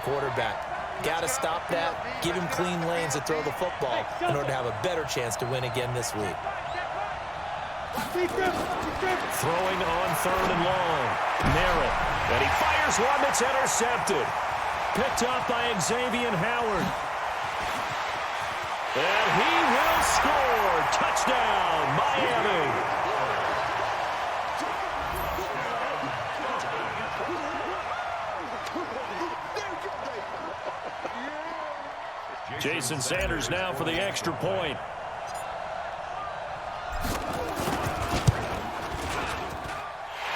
quarterback. Got to stop that, give him clean lanes to throw the football in order to have a better chance to win again this week. Throwing on 3rd and long. Merritt. And he fires one that's intercepted. Picked up by Xavier Howard. And he will score. Touchdown, Miami. Jason Sanders now for the extra point.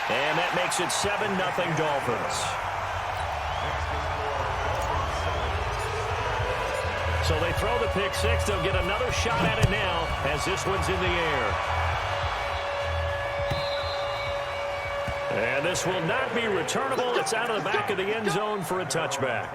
And that makes it 7-0 Dolphins. So they throw the pick six. They'll get another shot at it now as this one's in the air. And this will not be returnable. It's out of the back of the end zone for a touchback.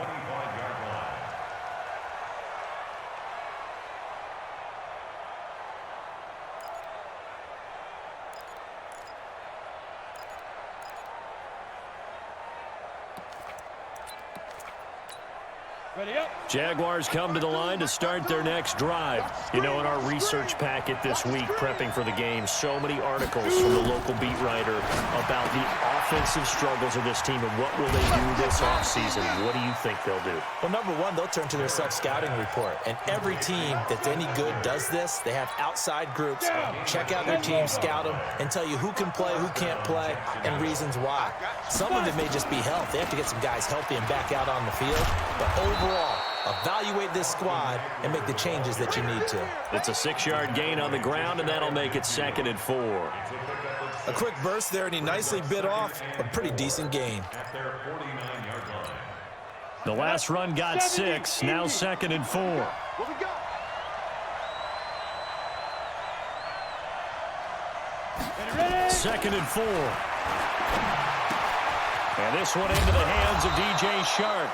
Jaguars come to the line to start their next drive. You know, in our research packet this week, prepping for the game, so many articles from the local beat writer about the offensive struggles of this team and what will they do this offseason. What do you think they'll do? Well, number one, they'll turn to their self-scouting report. And every team that's any good does this. They have outside groups, check out their team, scout them, and tell you who can play, who can't play, and reasons why. Some of it may just be health. They have to get some guys healthy and back out on the field. But overall, evaluate this squad and make the changes that you need to. It's a 6-yard gain on the ground, and that'll make it 2nd and 4. A quick burst there, and he nicely bit off a pretty decent gain. The last run got 6, now 2nd and 4. Second and 4. And this one into the hands of DJ Shark.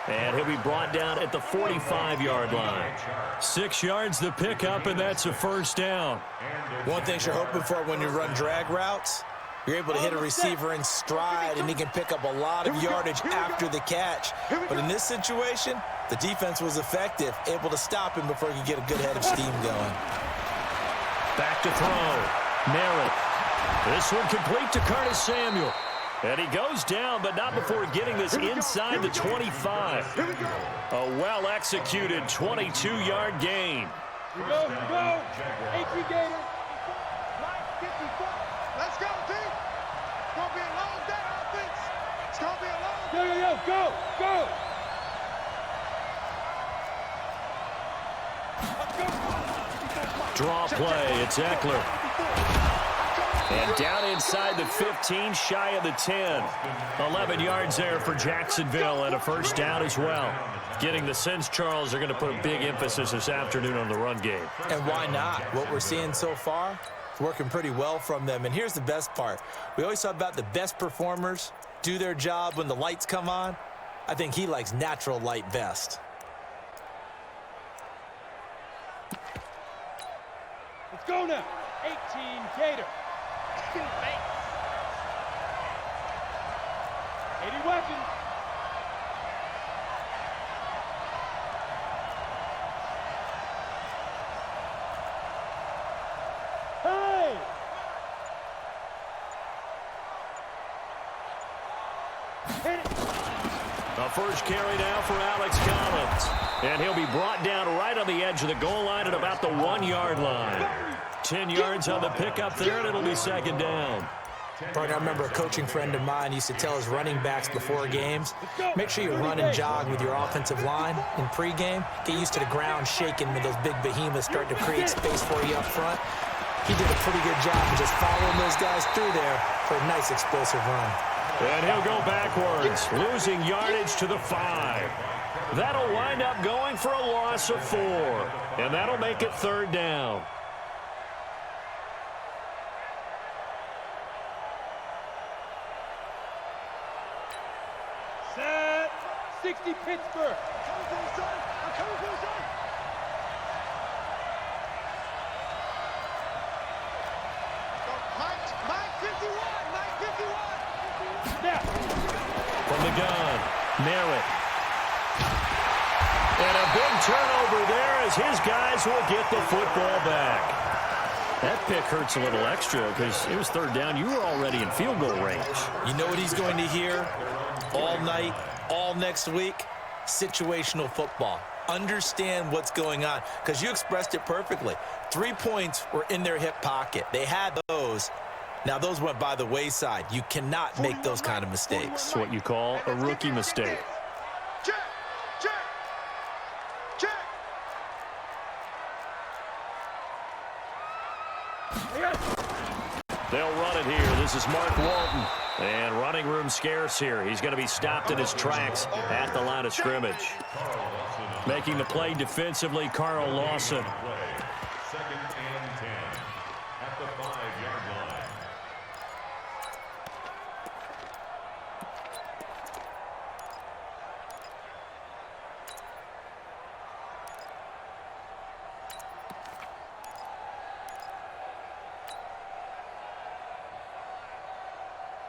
And he'll be brought down at the 45-yard line. 6 yards the pickup, and that's a first down. One thing you're hoping for when you run drag routes, you're able to hit a receiver in stride, and he can pick up a lot of yardage after the catch. But in this situation, the defense was effective, able to stop him before he could get a good head of steam going. Back to throw. Merritt. This one complete to Curtis Samuel. And he goes down, but not before getting this inside the 25. A well-executed 22-yard gain. Here we go. 18 gainer. Let's go, team. It's going to be a long day offense. It's going to be a long day. Go. Draw play. It's Eckler. And down inside the 15, shy of the 10. 11 yards there for Jacksonville and a first down as well. Getting the sense, Charles, are going to put a big emphasis this afternoon on the run game. And why not? What we're seeing so far, it's working pretty well from them. And here's the best part. We always talk about the best performers do their job when the lights come on. I think he likes natural light best. Let's go now. 18 Gator. 80 weapons. Hey! Hit it. The first carry now for Alex Collins. And he'll be brought down right on the edge of the goal line at about the 1-yard line. 10 yards on the pickup there, and it'll be second down. Partner, I remember a coaching friend of mine used to tell his running backs before games, make sure you run and jog with your offensive line in pregame. Get used to the ground shaking when those big behemoths start to create space for you up front. He did a pretty good job of just following those guys through there for a nice explosive run. And he'll go backwards, losing yardage to the 5. That'll wind up going for a loss of 4. And that'll make it third down. Set. 60 Pittsburgh. I'm coming for the sun. Mike 51. From the gun, Merritt. big turnover there as his guys will get the football back. That pick hurts a little extra because it was third down. You were already in field goal range. You know what he's going to hear all night, all next week? Situational football. Understand what's going on because you expressed it perfectly. 3 points were in their hip pocket. They had those. Now, those went by the wayside. You cannot make those kind of mistakes. It's what you call a rookie mistake. Check, check, check. They'll run it here. This is Mark Walton. And running room scarce here. He's going to be stopped in his tracks at the line of scrimmage. Making the play defensively, Carl Lawson. Second and 10 at the 5-yard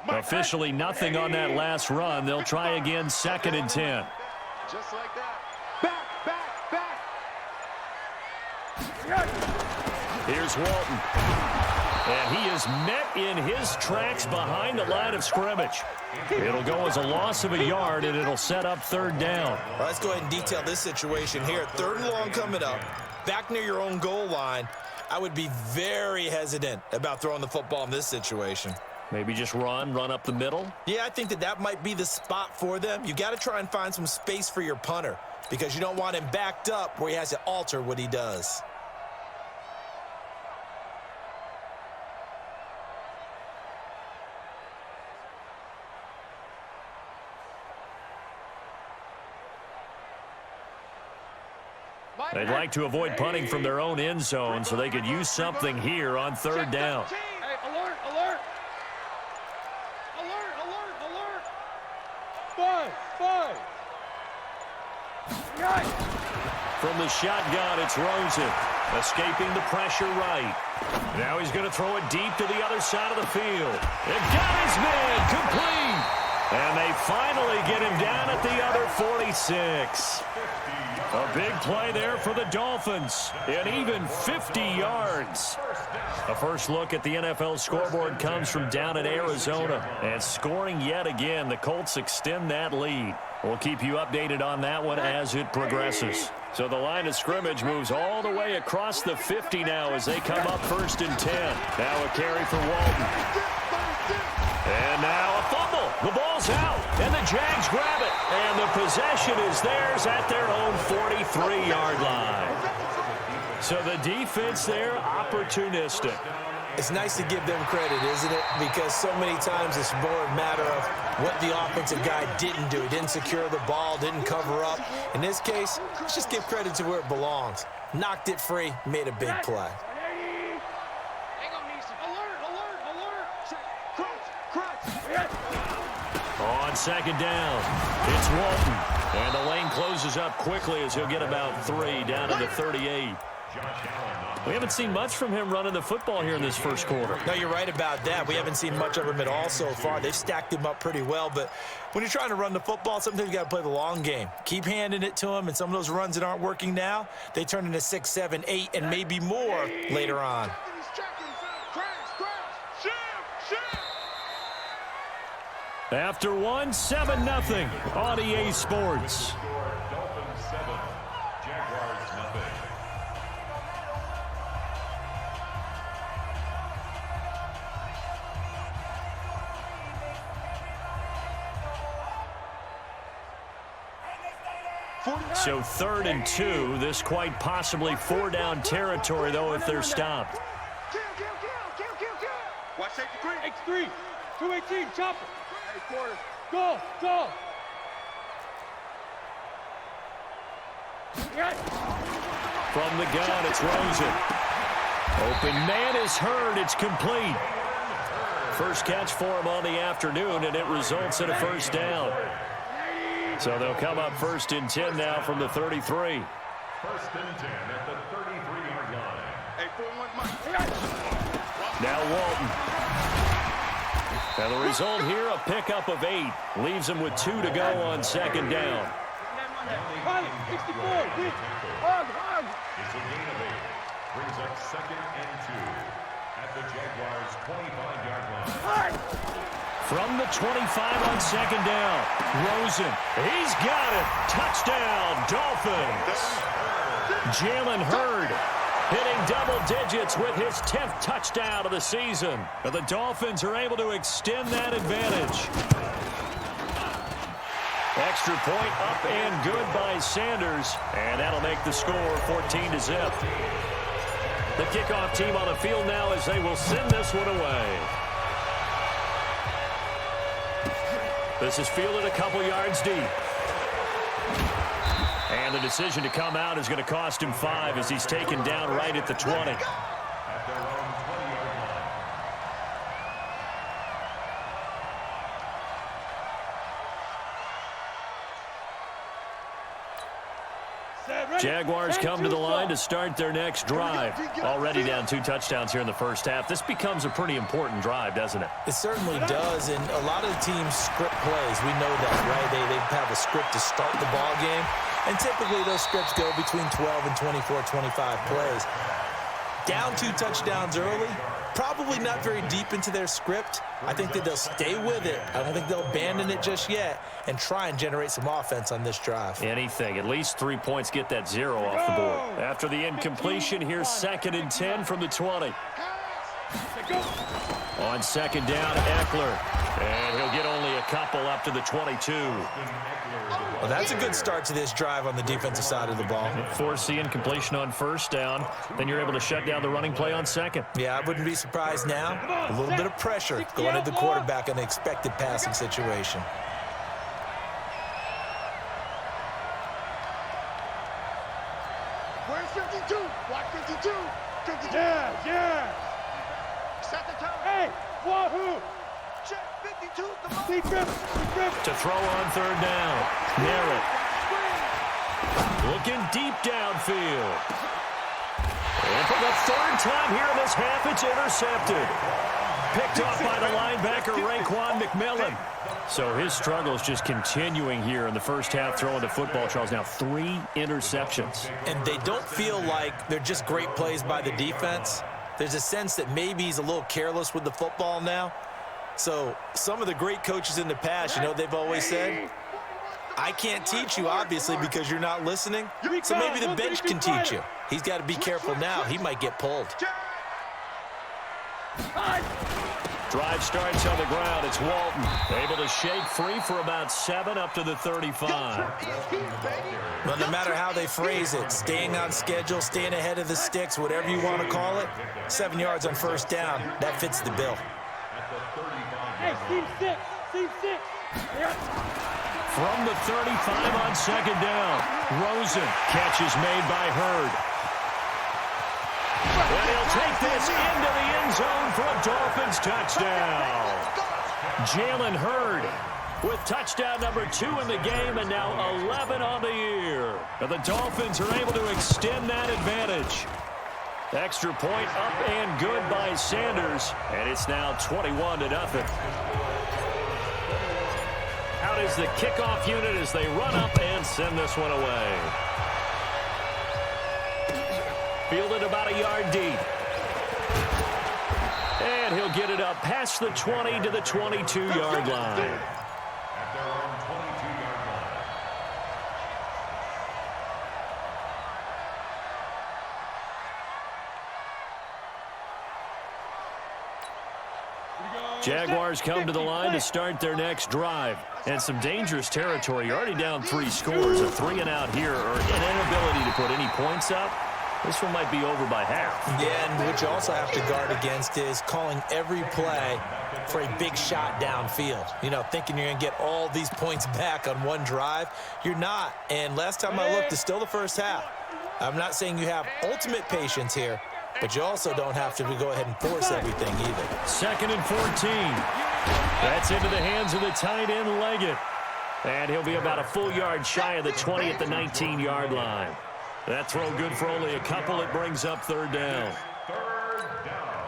line. Officially nothing on that last run. They'll try again, second and 10. Just like that. Back, back, back. Here's Walton. And he is met in his tracks behind the line of scrimmage. It'll go as a loss of a yard, and it'll set up third down. Well, let's go ahead and detail this situation here. Third and long coming up, back near your own goal line. I would be very hesitant about throwing the football in this situation. Maybe just run up the middle. Yeah, I think that might be the spot for them. You got to try and find some space for your punter because you don't want him backed up where he has to alter what he does. They'd like to avoid punting from their own end zone so they could use something here on third down. Hey, alert, alert. Alert, alert, alert. Five. From the shotgun, it's Rosen, escaping the pressure right. Now he's going to throw it deep to the other side of the field. It got his man, complete. And they finally get him down at the other 46. A big play there for the Dolphins, and even 50 yards. A first look at the NFL scoreboard comes from down in Arizona. And scoring yet again, the Colts extend that lead. We'll keep you updated on that one as it progresses. So the line of scrimmage moves all the way across the 50 now as they come up first and 10. Now a carry for Walton. And now a fumble. The ball's out, and the Jags grab it. And the possession is theirs at their own 43-yard line. So the defense there, opportunistic. It's nice to give them credit, isn't it? Because so many times it's more a matter of what the offensive guy didn't do. He didn't secure the ball, didn't cover up. In this case, let's just give credit to where it belongs. Knocked it free, made a big play. On second down, it's Walton. And the lane closes up quickly as he'll get about 3 down to the 38. We haven't seen much from him running the football here in this first quarter. No, you're right about that. We haven't seen much of him at all so far. They've stacked him up pretty well, but when you're trying to run the football, sometimes you got to play the long game. Keep handing it to him, and some of those runs that aren't working now, they turn into 6, 7, 8, and maybe more later on. After one, 7-0 on EA Sports. Dolphins 7, Jaguars nothing. So 3rd and 2, this quite possibly 4-down territory, though, if they're stopped. Watch safety 3. X3. 218, chopper. Hey, quarter. Go. From the gun, it's Rosen. Open man is heard. It's complete. First catch for him on the afternoon, and it results in a first down. So they'll come up first and 10 now from the 33. First and 10 at the 33-yard line. Hey, 4-1, Mike. Now Walton. And the result here, a pickup of 8. Leaves him with 2 to go on second down. It's a gain of 8. Brings up 2nd and 2 at the Jaguars' 25-yard line. From the 25 on 2nd down, Rosen, he's got it. Touchdown, Dolphins. Jalen Hurd hitting double digits with his 10th touchdown of the season. But the Dolphins are able to extend that advantage. Extra point up and good by Sanders, and that'll make the score 14-0. The kickoff team on the field now as they will send this one away. This is fielded a couple yards deep. And the decision to come out is going to cost him 5 as he's taken down right at the 20. At their own 20-yard line. Jaguars come to the line to start their next drive. Already down 2 touchdowns here in the first half. This becomes a pretty important drive, doesn't it? It certainly does, and a lot of the teams script plays. We know that, right? They have a script to start the ball game, and typically those scripts go between 12 and 24, 25 plays. Down 2 touchdowns early, probably not very deep into their script. I think that they'll stay with it. I don't think they'll abandon it just yet and try and generate some offense on this drive. Anything. At least 3 points get that 0 off the board. After the incompletion, here's 2nd and 10 from the 20. On 2nd down, Eckler. And he'll get only a couple up to the 22. Well, that's a good start to this drive on the defensive side of the ball. Force the incompletion on 1st down. Then you're able to shut down the running play on 2nd. Yeah, I wouldn't be surprised now. A little bit of pressure going at the quarterback in the expected passing situation. Where's 52? Block 52. 52. Yeah. Set the tone. Hey, wahoo. Check 52. To throw on 3rd down. Merritt. Looking deep downfield. And for the 3rd time here in this half, it's intercepted. Picked off by the linebacker, Raekwon McMillan. So his struggles just continuing here in the first half, throwing the football, Charles. Now 3 interceptions. And they don't feel like they're just great plays by the defense. There's a sense that maybe he's a little careless with the football now. So some of the great coaches in the past, you know, they've always said, I can't teach you, obviously, because you're not listening. So maybe the bench can teach you. He's got to be careful now. He might get pulled. Drive starts on the ground. It's Walton. Able to shake free for about 7 up to the 35. Well, no matter how they phrase it, staying on schedule, staying ahead of the sticks, whatever you want to call it, 7 yards on 1st down, that fits the bill. Hey, Steve 6. Steve 6. From the 35 on 2nd down, Rosen. Catch is made by Hurd. And he'll take this into the end zone for a Dolphins touchdown. Jalen Hurd with touchdown number 2 in the game and now 11 on the year. And the Dolphins are able to extend that advantage. Extra point up and good by Sanders, and it's now 21-0. Out is the kickoff unit as they run up and send this one away. Fielded about a yard deep. And he'll get it up past the 20 to the 22-yard line. At their own 22-yard line. Jaguars come to the line to start their next drive. And some dangerous territory. You're already down 3 scores. A 3-and-out here, or an inability to put any points up. This one might be over by half. Yeah, and what you also have to guard against is calling every play for a big shot downfield. You know, thinking you're going to get all these points back on one drive. You're not. And last time I looked, it's still the first half. I'm not saying you have ultimate patience here, but you also don't have to go ahead and force everything either. 2nd and 14. That's into the hands of the tight end, Leggett. And he'll be about a full yard shy of the 20 at the 19-yard line. That throw good for only a couple. It brings up 3rd down. 3rd down.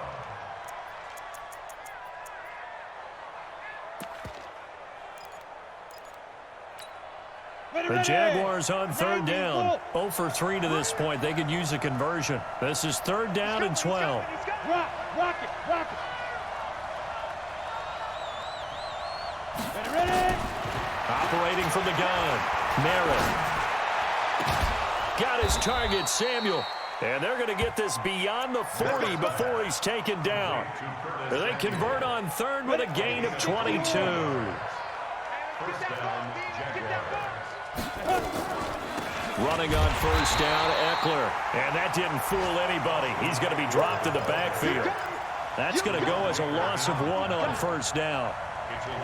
The Jaguars on third down. 0 for 3 to this point. They could use a conversion. This is third down and 12. Rock it. Ready. Operating from the gun. Merritt. Got his target, Samuel. And they're going to get this beyond the 40 before he's taken down. They convert on third with a gain of 22. Running on first down, Eckler. And that didn't fool anybody. He's going to be dropped in the backfield. That's going to go as a loss of 1 on first down.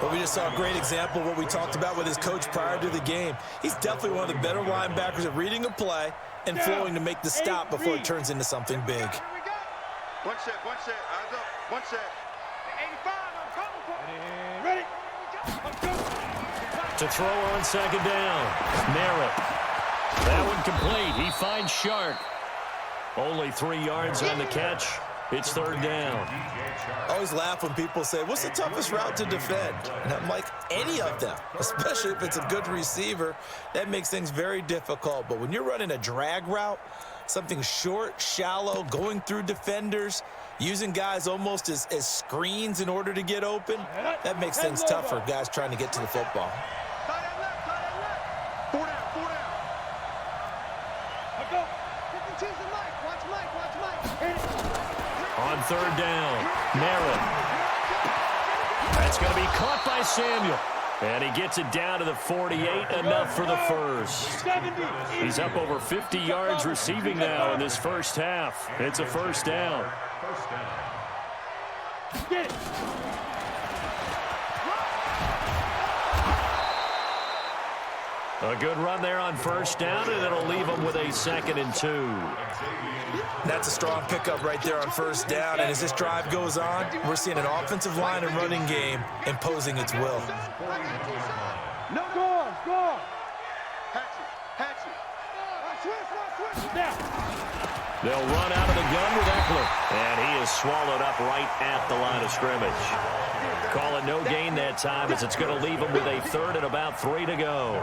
But we just saw a great example of what we talked about with his coach prior to the game. He's definitely one of the better linebackers at reading a play and flowing to make the stop before it turns into something big. One set, eyes up, one set. 85, I'm coming for it. Ready. To throw on second down, Merritt. That one complete. He finds Shark. Only 3 yards on the catch. It's third down. I always laugh when people say, what's the toughest route to defend? And I'm like, any of them, especially if it's a good receiver. That makes things very difficult. But when you're running a drag route, something short, shallow, going through defenders, using guys almost as screens in order to get open, that makes things tough for guys trying to get to the football. Tie that left. 4 down. I'll go. Watch Mike. On third down, Merritt. That's going to be caught by Samuel. And he gets it down to the 48, enough for the first. He's up over 50 yards receiving now in this first half. It's a first down. Get it. A good run there on first down, and it'll leave him with a 2nd and 2. That's a strong pickup right there on first down. And as this drive goes on, we're seeing an offensive line and running game imposing its will. No, go on. Hatch it. Switch. Now. They'll run out of the gun with Eckler, and he is swallowed up right at the line of scrimmage. Call it no gain that time, as it's going to leave him with a 3rd and about 3 to go.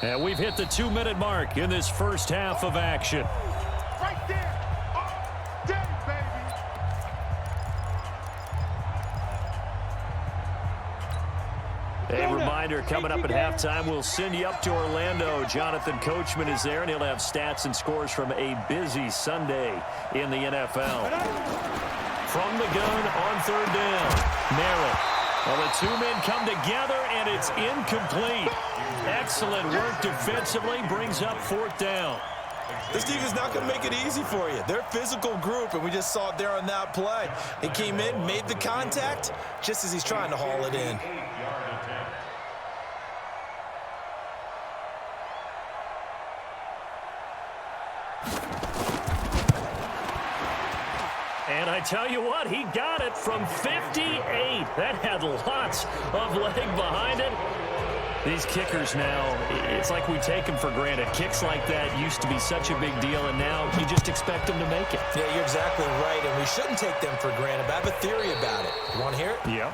And we've hit the 2-minute mark in this first half of action. Right there. All day, baby. A reminder, coming up at halftime, we'll send you up to Orlando. Jonathan Coachman is there, and he'll have stats and scores from a busy Sunday in the NFL. From the gun on third down, Merritt. Well, the 2 men come together, and it's incomplete. Excellent work defensively, brings up 4th down. This defense is not going to make it easy for you. They're a physical group, and we just saw it there on that play. He came in, made the contact, just as he's trying to haul it in. And I tell you what, he got it from 58. That had lots of leg behind it. These kickers now, it's like we take them for granted. Kicks like that used to be such a big deal, and now you just expect them to make it. Yeah, you're exactly right, and we shouldn't take them for granted. But I have a theory about it. You want to hear it? Yeah.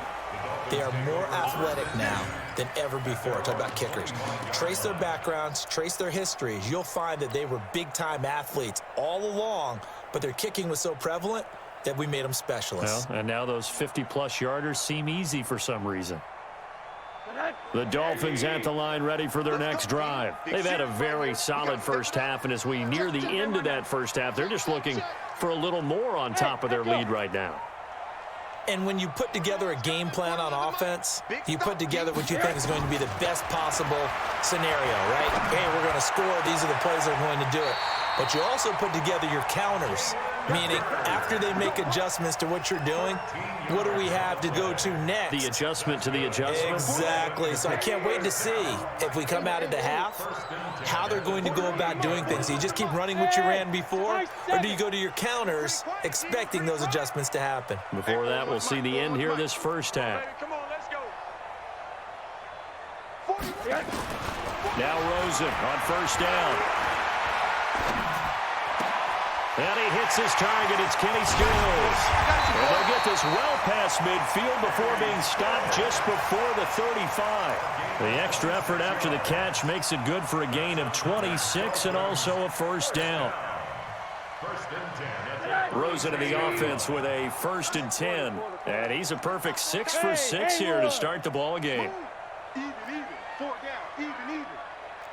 They are more athletic now than ever before. Talk about kickers. Trace their backgrounds, trace their histories. You'll find that they were big-time athletes all along, but their kicking was so prevalent that we made them specialists. Well, and now those 50-plus yarders seem easy for some reason. The Dolphins at the line, ready for their next drive. They've had a very solid first half, and as we near the end of that first half, they're just looking for a little more on top of their lead right now. And when you put together a game plan on offense, you put together what you think is going to be the best possible scenario, right? Hey, we're going to score. These are the plays that are going to do it. But you also put together your counters, meaning after they make adjustments to what you're doing, what do we have to go to next? The adjustment to the adjustment. Exactly. So I can't wait to see if we come out of the half, how they're going to go about doing things. Do you just keep running what you ran before, or do you go to your counters expecting those adjustments to happen? Before that, we'll see the end here of this first half. Come on, let's go. Now Rosen on first down. And he hits his target. It's Kenny Stills. And they'll get this well past midfield before being stopped just before the 35. The extra effort after the catch makes it good for a gain of 26 and also a first down. Rosen in the offense with a 1st and 10. And he's a perfect 6 for 6 here to start the ball game. Even, 4 down, even.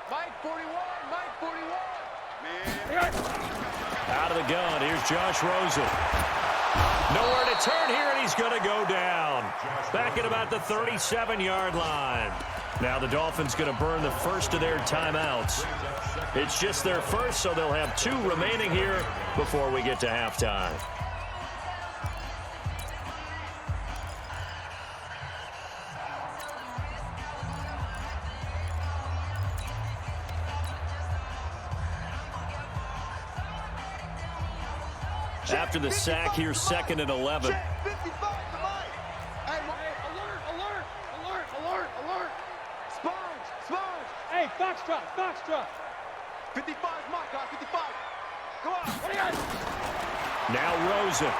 Mike 41, Mike 41. Man. Out of the gun, here's Josh Rosen. Nowhere to turn here, and he's going to go down. Back at about the 37-yard line. Now the Dolphins going to burn the first of their timeouts. It's just their first, so they'll have 2 remaining here before we get to halftime. After the sack, here's 2nd and 11. Hey, Foxtrot. 55, my God, 55. Go on. What do you got? Now Rosen.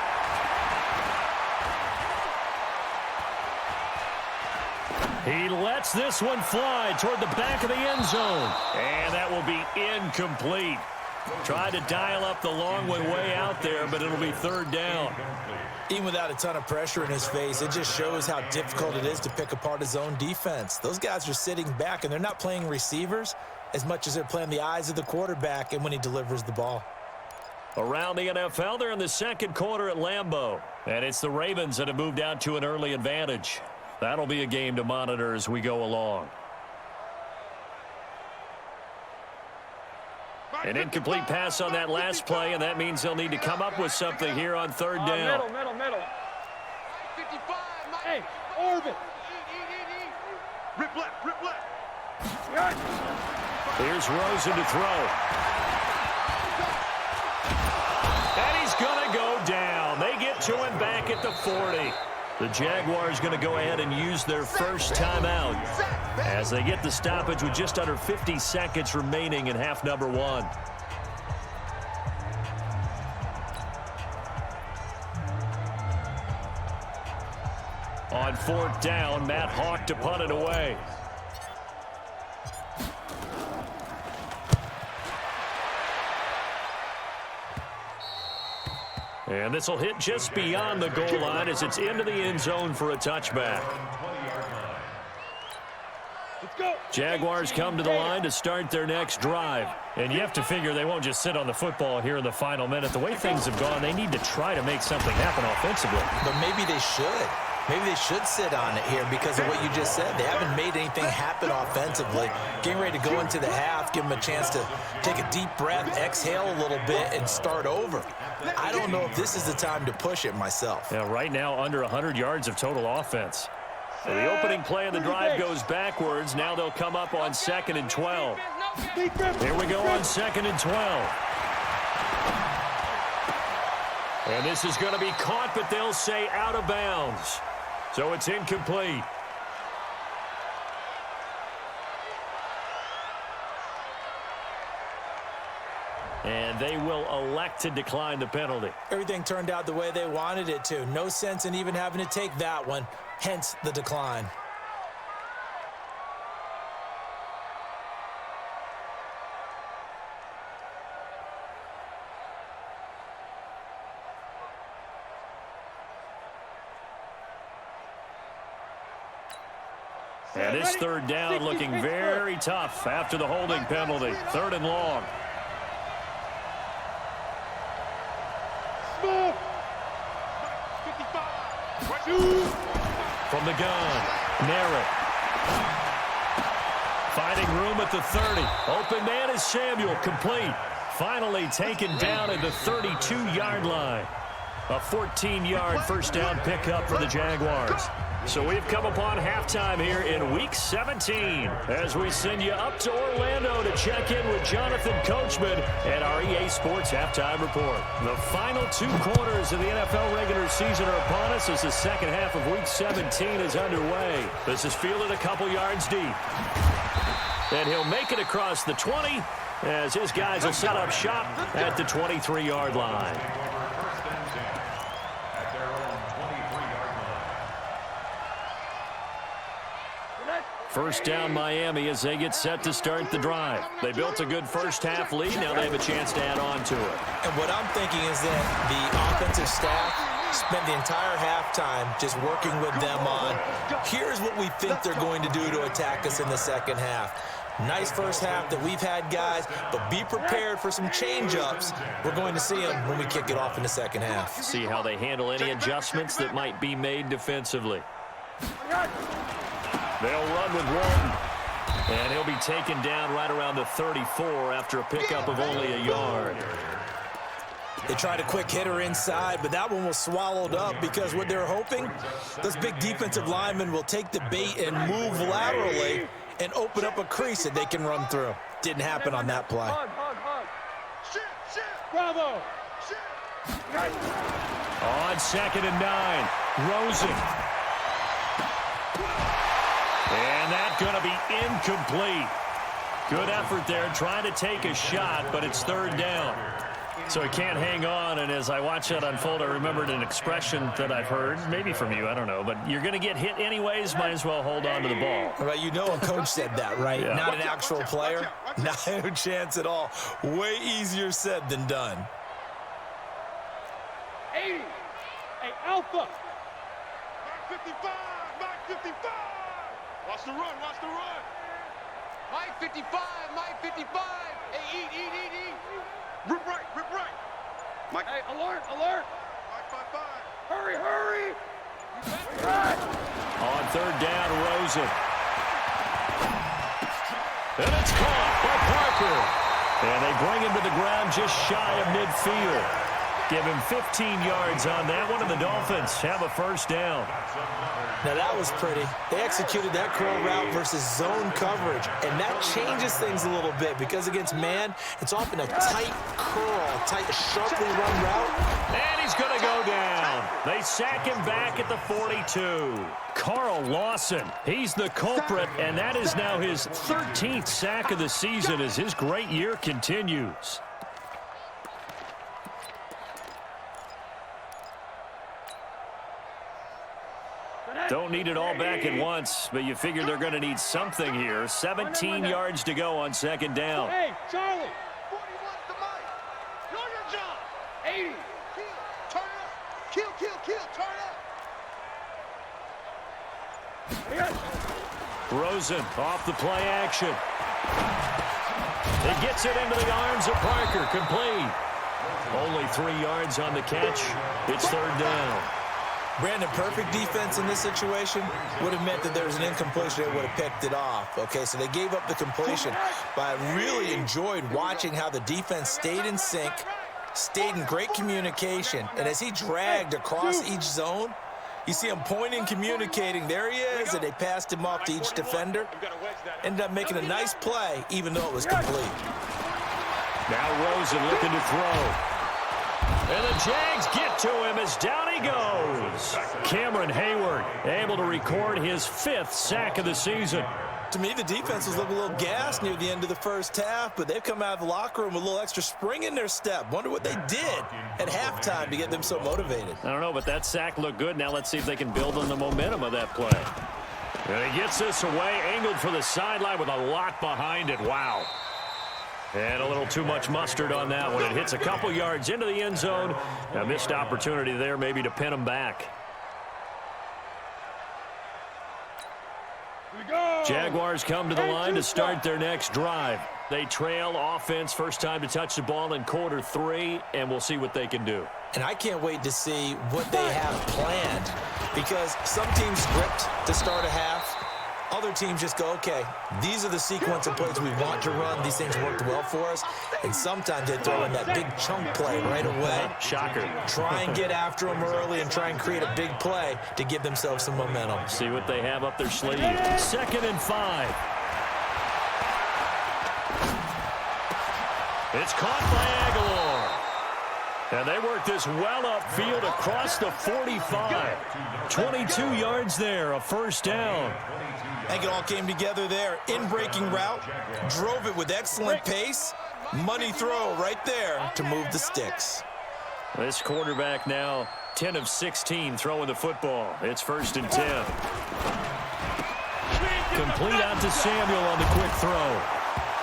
He lets this one fly toward the back of the end zone. And that will be incomplete. Tried to dial up the long one way out there, but it'll be 3rd down. Even without a ton of pressure in his face, it just shows how difficult it is to pick apart his own defense. Those guys are sitting back, and they're not playing receivers as much as they're playing the eyes of the quarterback and when he delivers the ball. Around the NFL, they're in the 2nd quarter at Lambeau. And it's the Ravens that have moved out to an early advantage. That'll be a game to monitor as we go along. An incomplete pass on that last play, and that means they'll need to come up with something here on 3rd down. Middle. 55, hey, orbit. Rip left. Here's Rosen to throw. And he's going to go down. They get to him back at the 40. The Jaguars going to go ahead and use their first timeout as they get the stoppage with just under 50 seconds remaining in half number 1. On 4th down, Matt Hawk to punt it away. And this will hit just beyond the goal line as it's into the end zone for a touchback. Let's go. Jaguars come to the line to start their next drive. And you have to figure they won't just sit on the football here in the final minute. The way things have gone, they need to try to make something happen offensively. But maybe they should. Maybe they should sit on it here because of what you just said. They haven't made anything happen offensively. Getting ready to go into the half, give them a chance to take a deep breath, exhale a little bit, and start over. I don't know if this is the time to push it myself. Yeah, right now under 100 yards of total offense. So the opening play of the drive goes backwards. Now they'll come up on 2nd and 12. Here we go on 2nd and 12. And this is going to be caught, but they'll say out of bounds. So it's incomplete. And they will elect to decline the penalty. Everything turned out the way they wanted it to. No sense in even having to take that one, hence the decline. And this 3rd down looking very tough after the holding penalty. 3rd and long. From the gun, Merritt. Finding room at the 30. Open man is Samuel, complete. Finally taken down at the 32-yard line. A 14-yard first down pickup for the Jaguars. So we've come upon halftime here in Week 17 as we send you up to Orlando to check in with Jonathan Coachman at our EA Sports Halftime Report. The final 2 quarters of the NFL regular season are upon us as the second half of Week 17 is underway. This is fielded a couple yards deep. And he'll make it across the 20 as his guys will set up shop at the 23-yard line. First down Miami as they get set to start the drive. They built a good first-half lead. Now they have a chance to add on to it. And what I'm thinking is that the offensive staff spent the entire halftime just working with them on, here's what we think they're going to do to attack us in the second half. Nice first half that we've had, guys, but be prepared for some change-ups. We're going to see them when we kick it off in the second half. See how they handle any adjustments that might be made defensively. They'll run with one, and he'll be taken down right around the 34 after a pickup of only a yard. They tried a quick hitter inside, but that one was swallowed up because what they're hoping, those big defensive linemen will take the bait and move laterally and open up a crease that they can run through. Didn't happen on that play. Bravo. On 2nd and 9, Rosen. And that's going to be incomplete. Good effort there, trying to take a shot, but it's third down. So he can't hang on, and as I watch that unfold, I remembered an expression that I've heard, maybe from you, I don't know, but you're going to get hit anyways, might as well hold on to the ball. Well, you know a coach said that, right? Yeah. Not an actual player. Not a chance at all. Way easier said than done. 80. Hey, Alpha. Mike 55. Mike 55. Watch the run. Watch the run. Mike 55. Mike 55. Hey, eat. Rip right. Mike. Hey, alert. Mike 55. Hurry. On third down, Rosen. And it's caught by Parker. And they bring him to the ground just shy of midfield. Give him 15 yards on that one, and the Dolphins have a first down. Now, that was pretty. They executed that curl route versus zone coverage, and that changes things a little bit because against man, it's often a tight curl, sharply run route. And he's going to go down. They sack him back at the 42. Carl Lawson, he's the culprit, and that is now his 13th sack of the season as his great year continues. Don't need it all back at once, but you figure they're going to need something here. 17 yards to go on second down. Hey, Charlie. 41 to Mike. Know your job. 80. Turn up. Kill. Turn up. Rosen off the play action. He gets it into the arms of Parker. Complete. Only 3 yards on the catch. It's third down. Brandon, perfect defense in this situation would have meant that there was an incompletion that would have picked it off. Okay, so they gave up the completion, but I really enjoyed watching how the defense stayed in sync, stayed in great communication, and as he dragged across each zone, you see him pointing, communicating. There he is, and they passed him off to each defender. Ended up making a nice play, even though it was complete. Now Rosen looking to throw. And the Jags get to him as down he goes. Cameron Hayward able to record his 5th sack of the season. To me, the defense was looking a little gassed near the end of the first half, but they've come out of the locker room with a little extra spring in their step. Wonder what they did at halftime to get them so motivated. I don't know, but that sack looked good. Now let's see if they can build on the momentum of that play. And he gets this away, angled for the sideline with a lot behind it. Wow. And a little too much mustard on that one. It hits a couple yards into the end zone. A missed opportunity there maybe to pin him back. Jaguars come to the line to start their next drive. They trail offense first time to touch the ball in quarter 3, and we'll see what they can do. And I can't wait to see what they have planned because some teams script to start a half. Other teams just go, okay, these are the sequence of plays we want to run. These things worked well for us. And sometimes they throw in that big chunk play right away. Shocker. Try and get after them early and try and create a big play to give themselves some momentum. See what they have up their sleeve. 2nd and 5. It's caught by Aguilar. And they work this well upfield across the 45. 22 yards there, a first down. I think it all came together there. In-breaking route, drove it with excellent pace. Money throw right there to move the sticks. This quarterback now 10 of 16 throwing the football. It's 1st and 10. Complete out to Samuel on the quick throw.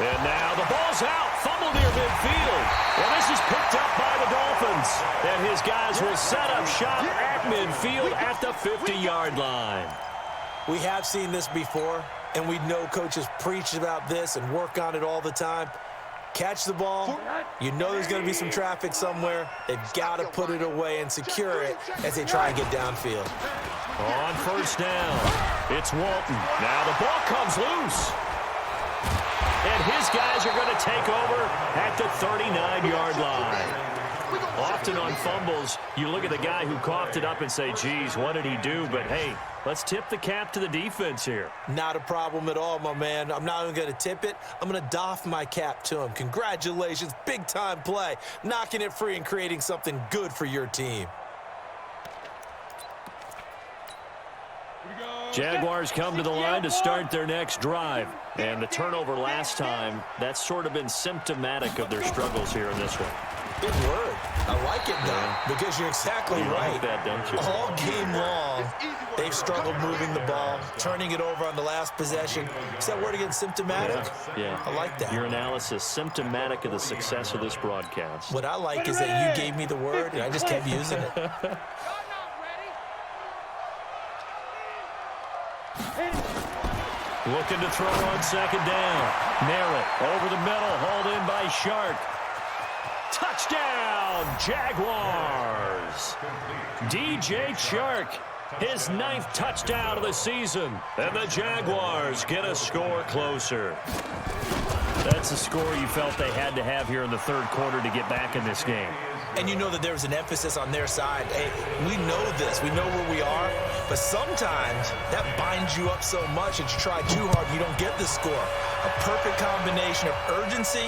And now the ball's out. Fumble near midfield. Well, this is picked up by the Dolphins. And his guys will set up shop at midfield at the 50-yard line. We have seen this before, and we know coaches preach about this and work on it all the time. Catch the ball. You know there's going to be some traffic somewhere. They've got to put it away and secure it as they try and get downfield. On 1st down, it's Walton. Now the ball comes loose. And his guys are going to take over at the 39-yard line. Often on fumbles, you look at the guy who coughed it up and say, geez, what did he do? But, hey, let's tip the cap to the defense here. Not a problem at all, my man. I'm not even going to tip it. I'm going to doff my cap to him. Congratulations, big-time play. Knocking it free and creating something good for your team. Jaguars come to the line to start their next drive. And the turnover last time, that's sort of been symptomatic of their struggles here in this one. Big word. I like it, though, because you're exactly right. Like that, don't you? All game long, they've struggled moving the ball, turning it over on the last possession. Is that word again, symptomatic? Yeah. I like that. Your analysis, symptomatic of the success of this broadcast. What I like is that you gave me the word, and I just kept using it. Looking to throw on 2nd down. Merritt over the middle, hauled in by Shark. Touchdown, Jaguars. DJ Chark, his 9th touchdown of the season. And the Jaguars get a score closer. That's a score you felt they had to have here in the 3rd quarter to get back in this game. And you know that there was an emphasis on their side. Hey, we know this. We know where we are. But sometimes that binds you up so much that you try too hard and you don't get the score. A perfect combination of urgency,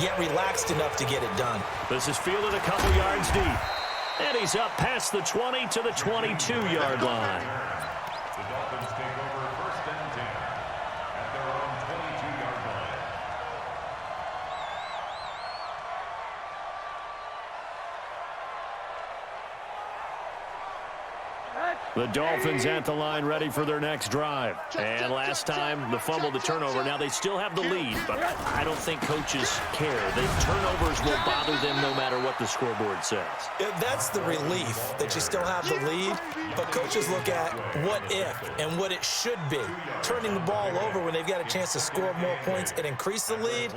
yet relaxed enough to get it done. This is fielded a couple yards deep. And he's up past the 20 to the 22-yard line. The Dolphins take over 1st and 10 at their own 22-yard line. The Dolphins at the line ready for their next drive. And last time, the fumble, the turnover. Now they still have the lead, but I don't think coaches care. The turnovers will bother them no matter what the scoreboard says. That's the relief that you still have the lead, but coaches look at what if and what it should be. Turning the ball over when they've got a chance to score more points and increase the lead,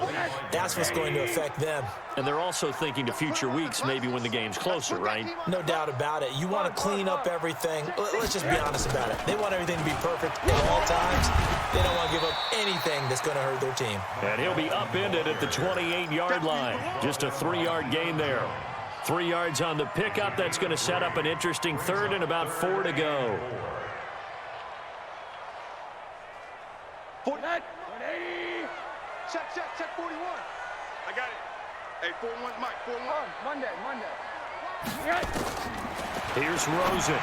that's what's going to affect them. And they're also thinking to future weeks, maybe when the game's closer, right? No doubt about it. You want to clean up everything. Let's just be honest about it. They want everything to be perfect at all times. They don't want to give up anything that's going to hurt their team. And he'll be upended at the 28-yard line. Just a 3-yard gain there. 3 yards on the pickup. That's going to set up an interesting 3rd and about 4 to go. 49. 180. Check 41. I got it. Hey, 41, Mike, 41. Monday. Here's Rosen.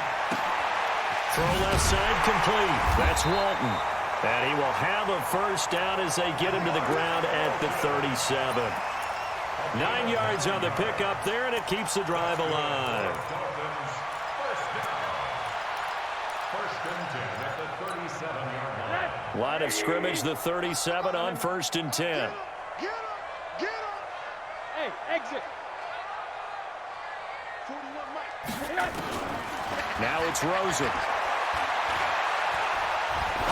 Throw left side complete. That's Walton. And he will have a first down as they get him to the ground at the 37. 9 yards on the pickup there, and it keeps the drive alive. First and 10 at the 37-yard line. Line of scrimmage, the 37 on 1st and 10. Get him! Hey, exit. 41, Mike. Now it's Rosen.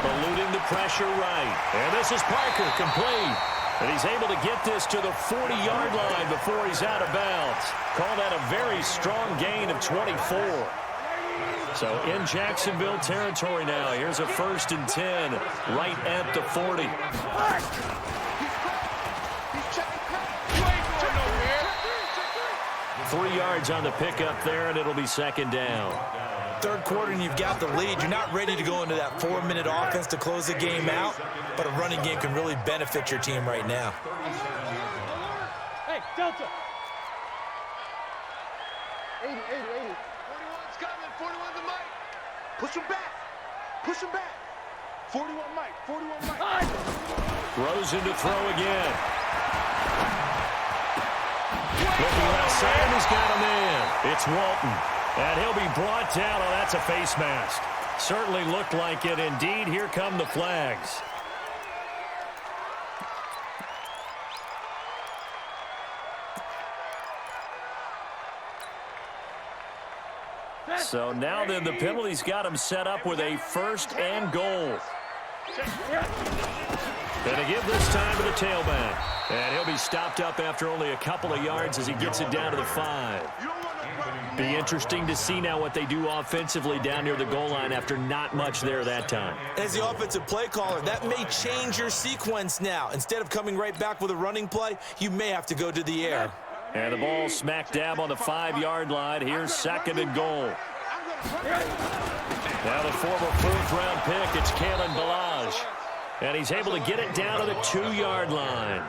Eluding the pressure right. And this is Parker, complete. And he's able to get this to the 40-yard line before he's out of bounds. Call that a very strong gain of 24. So in Jacksonville territory now. Here's a 1st and 10 right at the 40. 3 yards on the pickup there, and it'll be 2nd down. 3rd quarter and you've got the lead. You're not ready to go into that 4-minute offense to close the game out, but a running game can really benefit your team right now. Hey, Delta. 80, 41's coming. 41's the mic. Push him back. Push him back. 41 Mike. 41 Mike. Throws in to throw again. Looking left side, he's got a man. It's Walton. And he'll be brought down. Oh, that's a face mask. Certainly looked like it. Indeed, here come the flags. So now then, the penalty's got him set up with a 1st and goal. Going to give this time to the tailback. And he'll be stopped up after only a couple of yards as he gets it down to the 5. Be interesting to see now what they do offensively down near the goal line after not much there that time. As the offensive play caller, that may change your sequence now. Instead of coming right back with a running play, you may have to go to the air. And the ball smack dab on the 5-yard line. Here's 2nd and goal. Now the former 4th-round pick, it's Kalen Balaj. And he's able to get it down to the 2-yard line.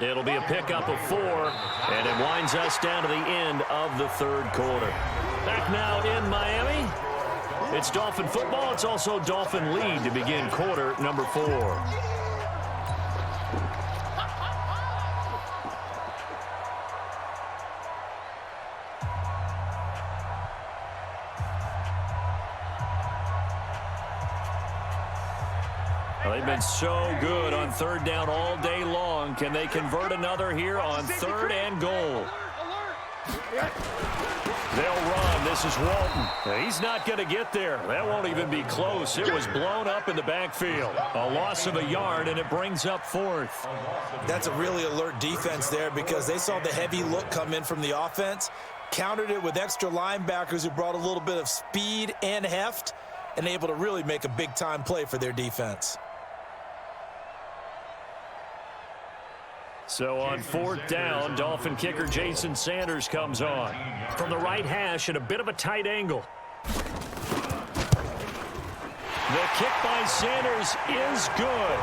It'll be a pickup of 4, and it winds us down to the end of the 3rd quarter. Back now in Miami. It's Dolphin football. It's also Dolphin lead to begin quarter number 4. They've been so good on 3rd down all day long. Can they convert another here on 3rd and goal? They'll run. This is Walton. He's not going to get there. That won't even be close. It was blown up in the backfield. A loss of a yard, and it brings up 4th. That's a really alert defense there because they saw the heavy look come in from the offense, countered it with extra linebackers who brought a little bit of speed and heft, and able to really make a big-time play for their defense. So on 4th down, Dolphin kicker Jason Sanders comes on. From the right hash at a bit of a tight angle. The kick by Sanders is good.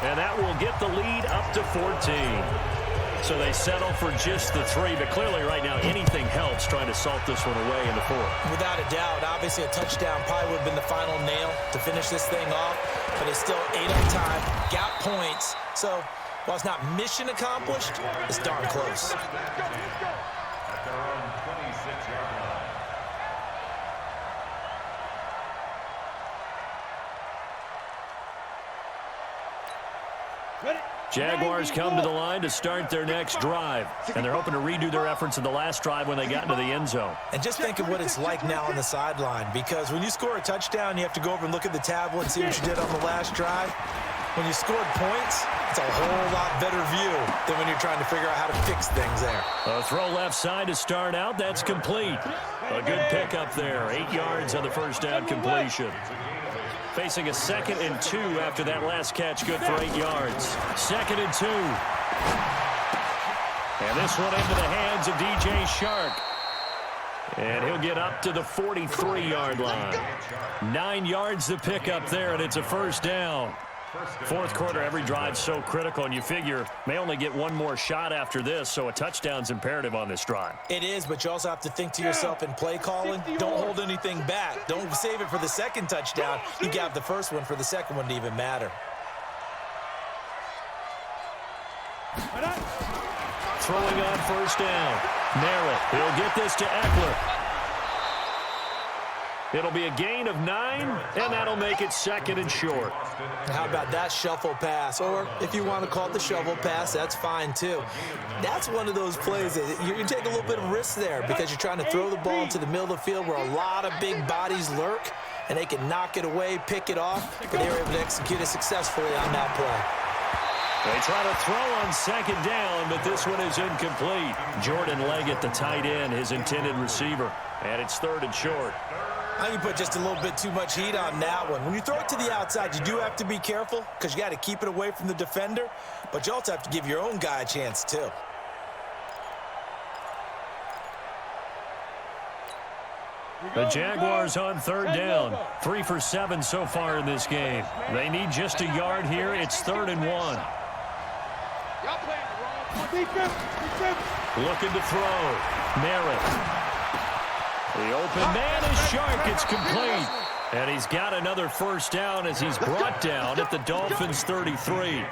And that will get the lead up to 14. So they settle for just the 3. But clearly right now anything helps trying to salt this one away in the 4th. Without a doubt, obviously a touchdown probably would have been the final nail to finish this thing off. But it's still 8 on time, got points. So while it's not mission accomplished, it's darn close. At their own 26-yard line. Jaguars come to the line to start their next drive. And they're hoping to redo their efforts in the last drive when they got into the end zone. And just think of what it's like now on the sideline, because when you score a touchdown, you have to go over and look at the tablet and see what you did on the last drive. When you scored points, it's a whole lot better view than when you're trying to figure out how to fix things there. A throw left side to start out. That's complete. A good pickup there. 8 yards on the 1st down completion. Facing a 2nd and 2 after that last catch. Good for 8 yards. 2nd and 2. And this one into the hands of DJ Shark. And he'll get up to the 43-yard line. 9 yards to pick up there, and it's a 1st down. 4th quarter, every drive's so critical, and you figure may only get one more shot after this, so a touchdown's imperative on this drive. It is, but you also have to think to yourself in play calling, don't hold anything back. Don't save it for the 2nd touchdown. You got the 1st one for the 2nd one to even matter. Throwing on 1st down. Merritt, he'll get this to Eckler. It'll be a gain of 9, and that'll make it 2nd and short. How about that shuffle pass? Or if you want to call it the shovel pass, that's fine too. That's one of those plays that you take a little bit of risk there because you're trying to throw the ball into the middle of the field where a lot of big bodies lurk, and they can knock it away, pick it off, but they were able to execute it successfully on that play. They try to throw on 2nd down, but this one is incomplete. Jordan Leggett, the tight end, his intended receiver, and it's 3rd and short. I think you put just a little bit too much heat on that one. When you throw it to the outside, you do have to be careful because you got to keep it away from the defender, but you also have to give your own guy a chance too. The Jaguars on 3rd down. 3 for 7 so far in this game. They need just a yard here. It's 3rd and 1. Y'all playing the wrong defense. Looking to throw. Merritt. open man is Shark. It's complete. And he's got another first down as he's brought down at the Dolphins' 33.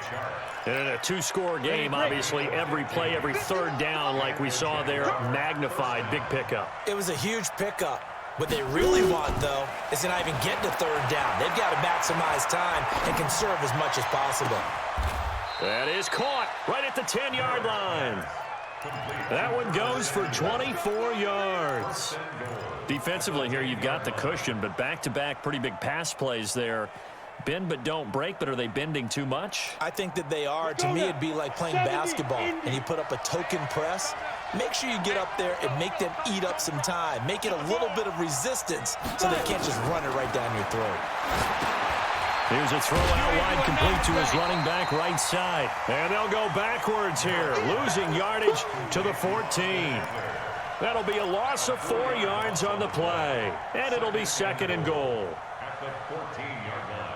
And in a two-score game, obviously, every play, every third down, like we saw there, magnified. Big pickup. It was a huge pickup. What they really want, though, is to not even get to third down. They've got to maximize time and conserve as much as possible. That is caught right at the 10-yard line. That one goes for 24 yards. Defensively here, you've got the cushion, but back-to-back pretty big pass plays there. Bend but don't break, but are they bending too much? I think that they are. To me, it'd be like playing basketball, and you put up a token press. Make sure you get up there and make them eat up some time. Make it a little bit of resistance so they can't just run it right down your throat. Here's a throw out wide, complete to his running back right side. And they'll go backwards here, losing yardage to the 14. That'll be a loss of 4 yards on the play. And it'll be second and goal. At the 14-yard line.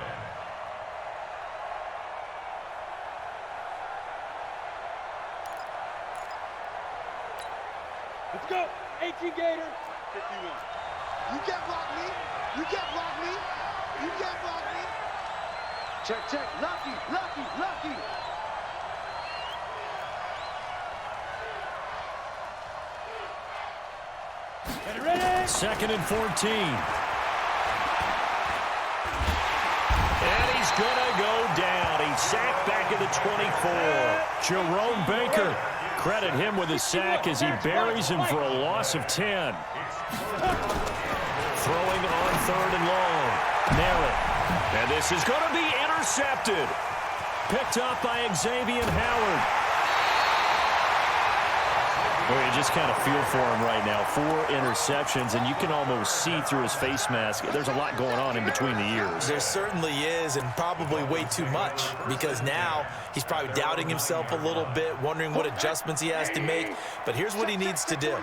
Let's go. 18 Gator. 51. You can't block me. You can't block me. You can't block me. Check, check. Lucky, lucky, lucky. Ready, ready. Second and 14. And he's going to go down. He's sacked back at the 24. Jerome Baker, credit him with a sack as he buries him for a loss of 10. Throwing on third and long. Merritt. And this is going to be intercepted. Picked up by Xavier Howard. Well, you just kind of feel for him right now. 4 interceptions, and you can almost see through his face mask. There's a lot going on in between the ears. There certainly is, and probably way too much, because now he's probably doubting himself a little bit, wondering what adjustments he has to make. But here's what he needs to do.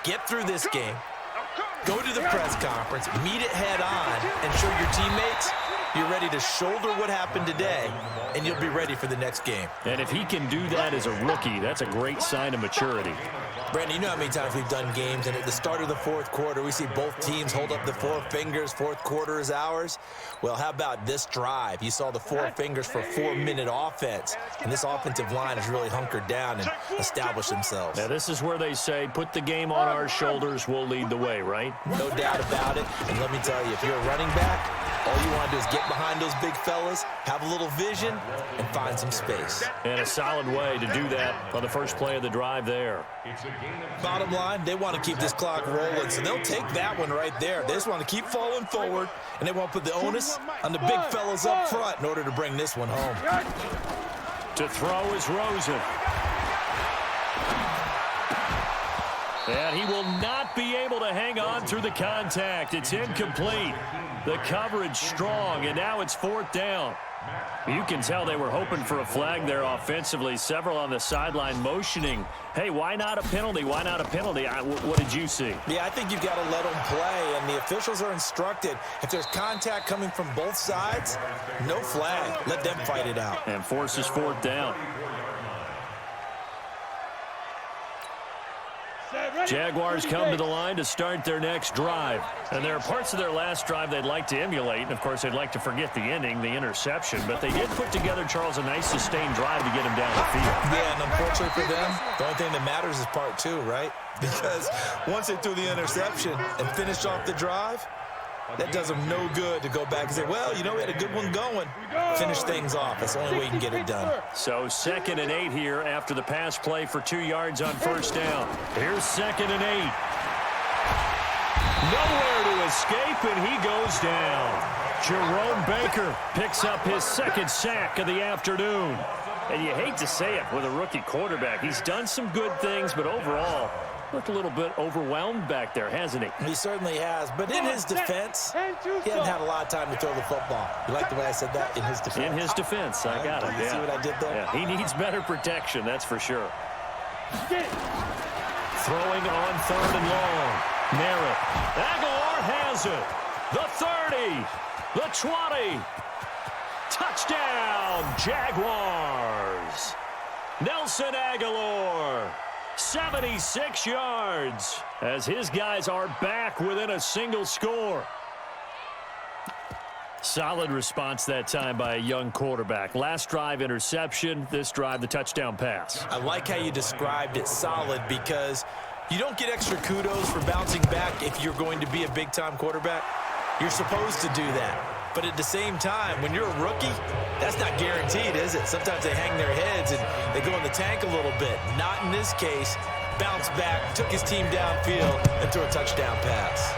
Get through this game, go to the press conference, meet it head on, and show your teammates you're ready to shoulder what happened today, and you'll be ready for the next game. And if he can do that as a rookie, that's a great sign of maturity. Brandon, you know how many times we've done games, and at the start of the fourth quarter, we see both teams hold up the 4 fingers, fourth quarter is ours. Well, how about this drive? You saw the 4 fingers for 4-minute offense, and this offensive line has really hunkered down and established themselves. Now, this is where they say, put the game on our shoulders, we'll lead the way, right? No doubt about it, and let me tell you, if you're a running back, all you want to do is get behind those big fellas, have a little vision, and find some space. And a solid way to do that on the first play of the drive there. Bottom line, they want to keep this clock rolling, so they'll take that one right there. They just want to keep falling forward, and they want to put the onus on the big fellas up front in order to bring this one home. To throw is Rosen. And he will not be able to hang on through the contact. It's incomplete. The coverage strong, and now it's 4th down. You can tell they were hoping for a flag there offensively. Several on the sideline motioning, hey, why not a penalty? Why not a penalty? What did you see? Yeah, I think you've got to let them play, and the officials are instructed. If there's contact coming from both sides, no flag. Let them fight it out. And forces 4th down. Jaguars come to the line to start their next drive. And there are parts of their last drive they'd like to emulate. And, of course, they'd like to forget the ending, the interception. But they did put together, Charles, a nice sustained drive to get him down the field. Yeah, and unfortunately for them, the only thing that matters is part 2, right? Because once they threw the interception and finished off the drive, that does them no good to go back and say, well, you know, we had a good one going. Finish things off. That's the only way you can get it done. So 2nd and 8 here after the pass play for 2 yards on first down. Here's 2nd and 8. Nowhere to escape, and he goes down. Jerome Baker picks up his 2nd sack of the afternoon. And you hate to say it with a rookie quarterback. He's done some good things, but overall, looked a little bit overwhelmed back there, hasn't he? He certainly has. But in his defense, he hasn't had a lot of time to throw the football. You like the way I said that? In his defense. In his defense, I got it. You see Yeah. what I did there? Yeah, he needs better protection, that's for sure. Throwing on 3rd and long. Merritt. Aguilar has it. The 30. The 20. Touchdown, Jaguars. Nelson Aguilar 76 yards as his guys are back within a single score. Solid response that time by a young quarterback. Last drive, interception. This drive, the touchdown pass. I like how you described it, solid, because you don't get extra kudos for bouncing back if you're going to be a big-time quarterback. You're supposed to do that. But at the same time, when you're a rookie, that's not guaranteed, is it? Sometimes they hang their heads and they go in the tank a little bit. Not in this case. Bounced back, took his team downfield, and threw a touchdown pass.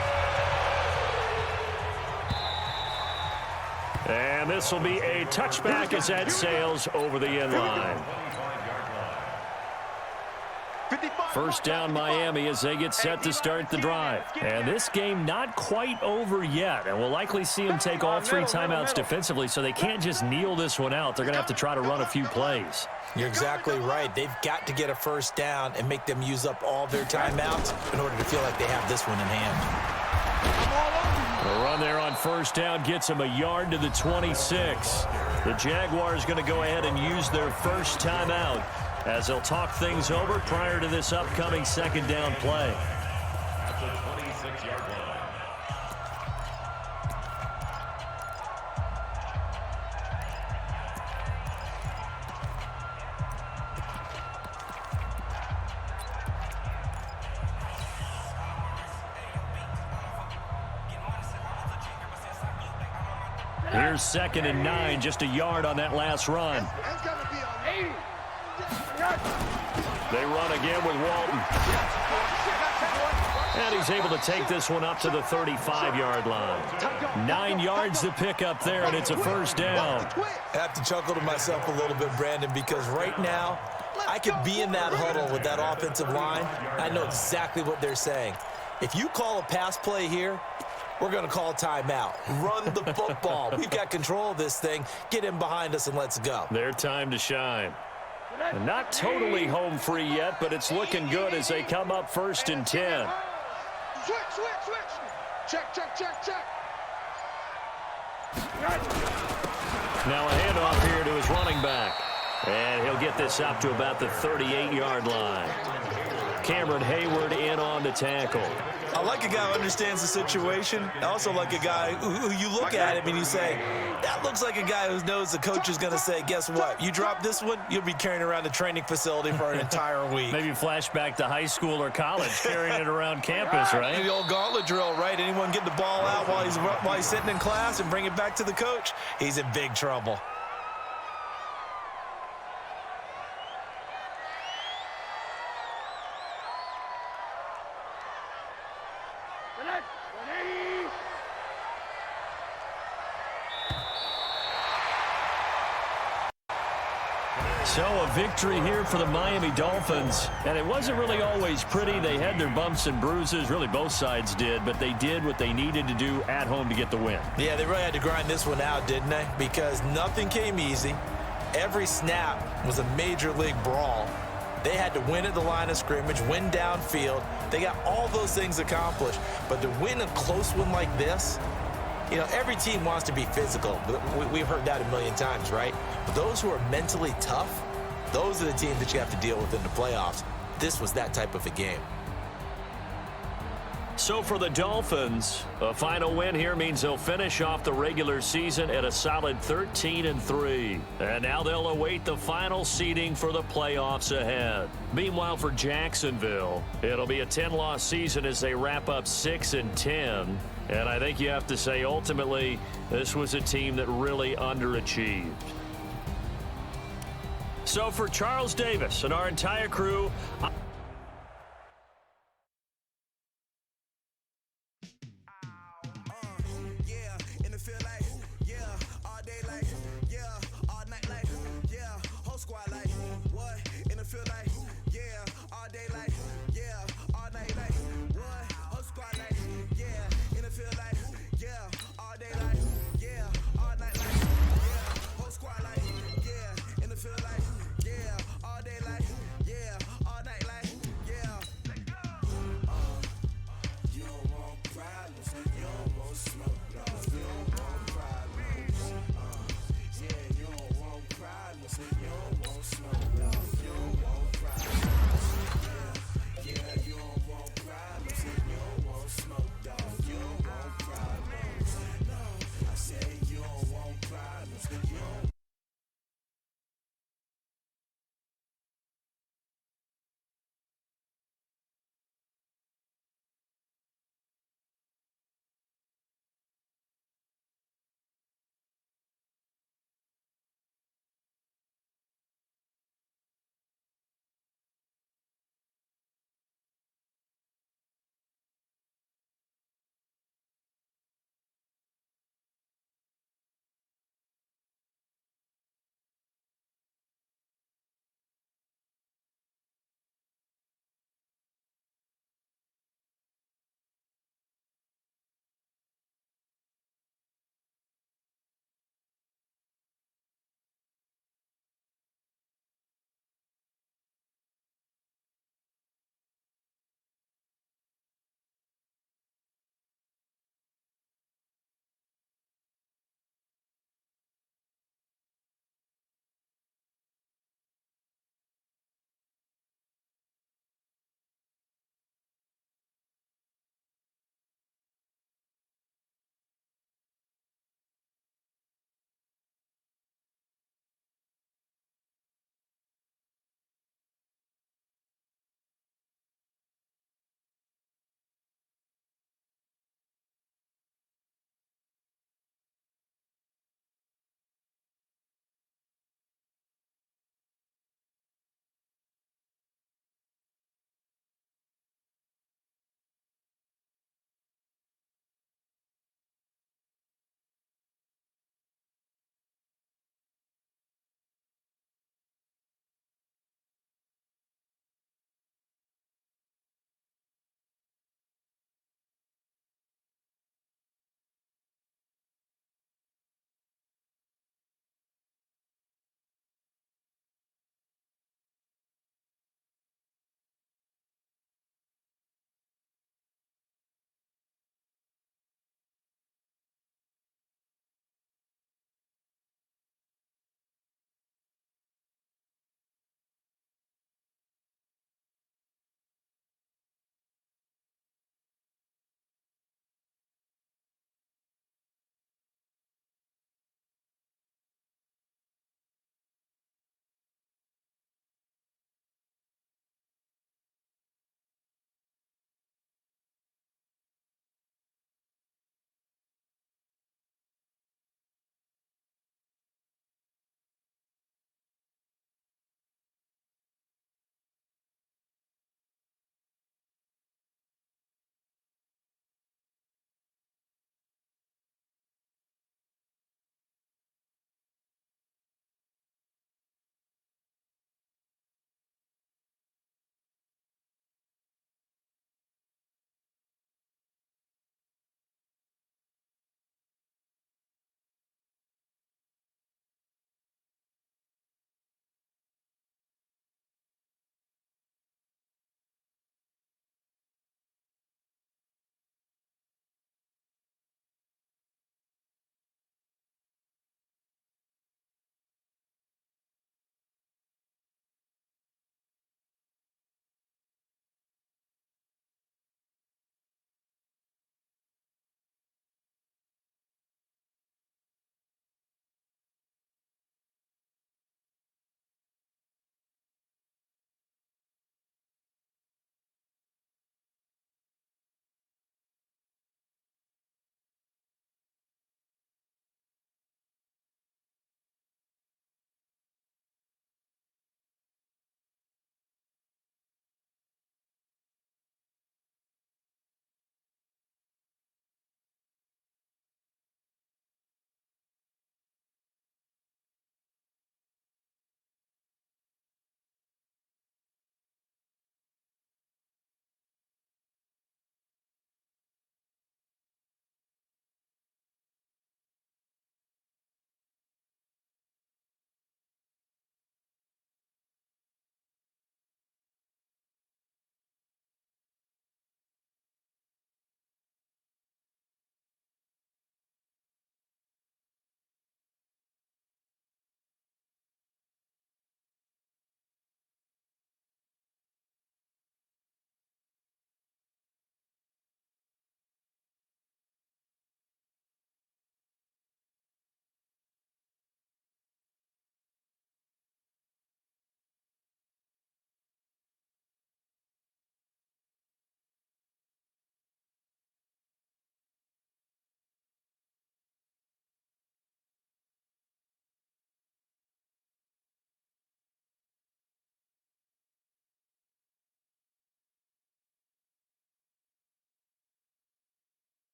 And this will be a touchback as that sails over the end line. First down Miami as they get set to start the drive. And this game not quite over yet. And we'll likely see them take all 3 timeouts defensively, so they can't just kneel this one out. They're going to have to try to run a few plays. You're exactly right. They've got to get a first down and make them use up all their timeouts in order to feel like they have this one in hand. The run there on first down gets them a yard to the 26. The Jaguars going to go ahead and use their first timeout as they'll talk things over prior to this upcoming second down play. At the 26-yard line. Here's 2nd and 9, just a yard on that last run. That's got to be on 80. They run again with Walton. And he's able to take this one up to the 35-yard line. 9 yards to pick up there, and it's a first down. I have to chuckle to myself a little bit, Brandon, because right now I could be in that huddle with that offensive line. I know exactly what they're saying. If you call a pass play here, we're going to call a timeout. Run the football. We've got control of this thing. Get him behind us and let's go. Their time to shine. And not totally home free yet, but it's looking good as they come up 1st and 10. Switch. Check. Now a handoff here to his running back. And he'll get this up to about the 38-yard line. Cameron Hayward in on the tackle. I like a guy who understands the situation. I also like a guy who you look at him and you say, that looks like a guy who knows the coach is going to say, guess what? You drop this one, you'll be carrying around the training facility for an entire week. Maybe flashback to high school or college, carrying it around campus, right? The old gauntlet drill, right? Anyone get the ball out while he's sitting in class and bring it back to the coach? He's in big trouble. So a victory here for the Miami Dolphins, and it wasn't really always pretty. They had their bumps and bruises, really both sides did, but they did what they needed to do at home to get the win. Yeah, they really had to grind this one out, didn't they? Because nothing came easy. Every snap was a major league brawl. They had to win at the line of scrimmage, win downfield. They got all those things accomplished, but to win a close one like this, you know, every team wants to be physical. We've heard that a million times, right? But those who are mentally tough, those are the teams that you have to deal with in the playoffs. This was that type of a game. So for the Dolphins, a final win here means they'll finish off the regular season at a solid 13-3. And now they'll await the final seeding for the playoffs ahead. Meanwhile, for Jacksonville, it'll be a 10-loss season as they wrap up 6-10. And I think you have to say, ultimately, this was a team that really underachieved. So for Charles Davis and our entire crew,